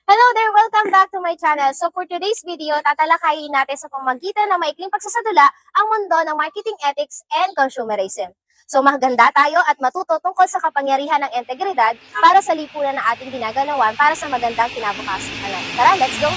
Hello there! Welcome back to my channel. So for today's video, tatalakayin natin sa pamamagitan ng maikling pagsasadula ang mundo ng marketing ethics and consumerism. So maganda tayo at matuto tungkol sa kapangyarihan ng integridad para sa lipunan na ating ginagalawan para sa magandang kinabukasan. Tara, let's go!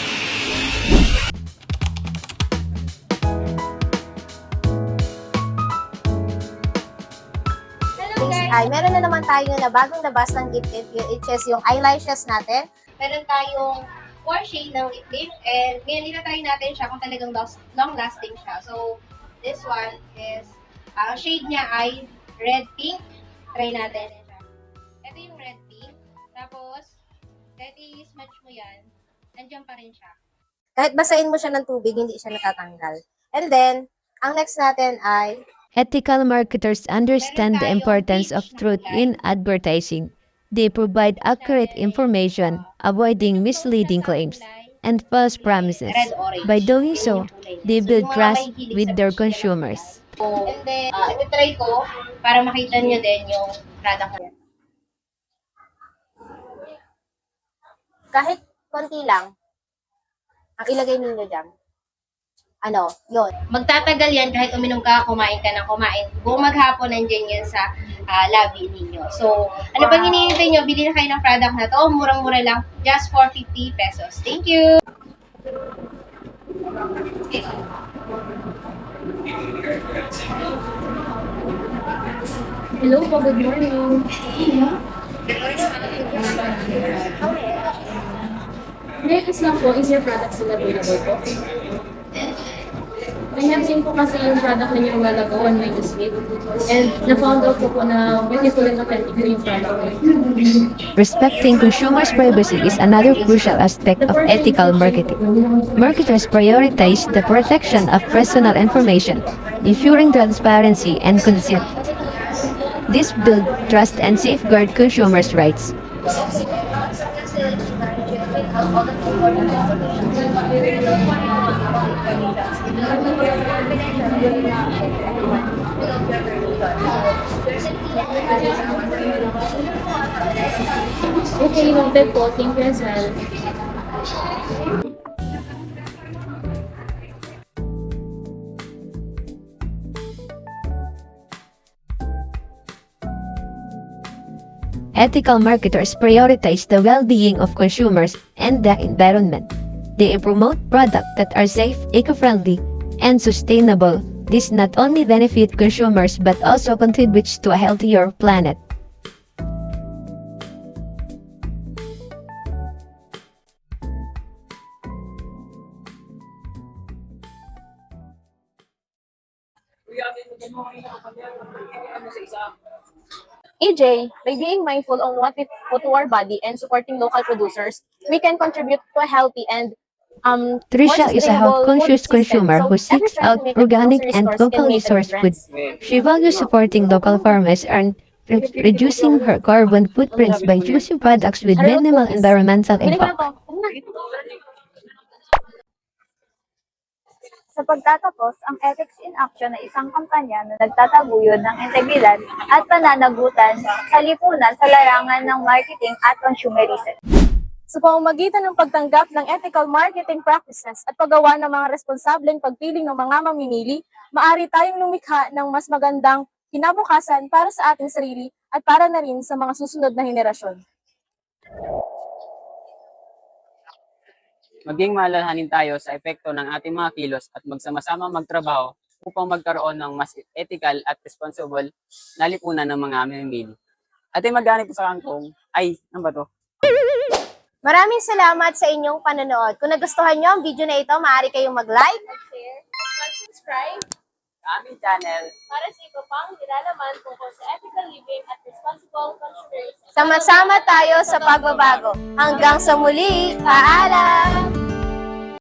Hello guys! Ay, meron na naman tayo na bagong labas ng gifted, which is yung eyelashes natin. Meron tayong 4 shade ng lip tint and ngayon itatry natin siya kung talagang long-lasting siya. So, this one is, shade niya ay red pink. Try natin. Ito yung red pink. Tapos, kahit i-smudge mo yan, nandiyan pa rin siya. Kahit basahin mo siya ng tubig, hindi siya natatanggal. And then, ang next natin ay Ethical marketers understand the importance of truth in advertising. They provide accurate information, avoiding misleading claims and false promises. By doing so, they build trust with their consumers. And then, iti-try ko para makita nyo din yung product niya. Kahit konti lang, ang ilagay ninyo dyan. Yun. Magtatagal yan kahit uminom ka, kumain ka ng kumain. Buong maghapon nandiyan yan sa labi ninyo. So, ano pang hinihintay nyo? Bili na kayo ng product na to. Murang-mura lang. Just 450 pesos. Thank you! Hello po, good morning. May ask lang po, is your product still available po? I have seen po kasi yung product ninyo while ago on my newsfeed. And na-found out po na beautiful and authentic yung product. Respecting consumers' privacy is another crucial aspect of ethical marketing. Marketers prioritize the protection of personal information, ensuring transparency and consent. This builds trust and safeguard consumers' rights. Okay, noted po. Thank you as well. Ethical marketers prioritize the well-being of consumers and the environment. They promote products that are safe, eco-friendly, and sustainable. This not only benefits consumers but also contributes to a healthier planet. EJ, by being mindful on what we put to our body and supporting local producers, we can contribute to a healthy and Trisha is a health-conscious consumer who seeks out organic and locally sourced food. She values supporting local farmers and reducing her carbon footprints by choosing products with minimal environmental impact. Sa pagtatapos, ang Ethics in Action ay isang kampanya na nagtataguyod ng integridad at pananagutan sa lipunan sa larangan ng marketing at consumerism. Sa pamamagitan ng pagtanggap ng ethical marketing practices at paggawa ng mga responsableng pagpili ng mga mamimili, maaari tayong lumikha ng mas magandang kinabukasan para sa ating sarili at para na rin sa mga susunod na henerasyon. Maging maalalahanin tayo sa epekto ng ating mga kilos at magsama-sama magtrabaho upang magkaroon ng mas ethical at responsible na lipunan ng mga mamimili. At maganip sa kangkong, ano ba to? Maraming salamat sa inyong panonood. Kung nagustuhan nyo ang video na ito, maaari kayong mag-like, mag-share, mag-subscribe Sa aming channel, para sa iba pang nilalaman tungkol sa ethical living at responsible consumerism. Sama-sama tayo sa pagbabago. Hanggang sa muli, paalam!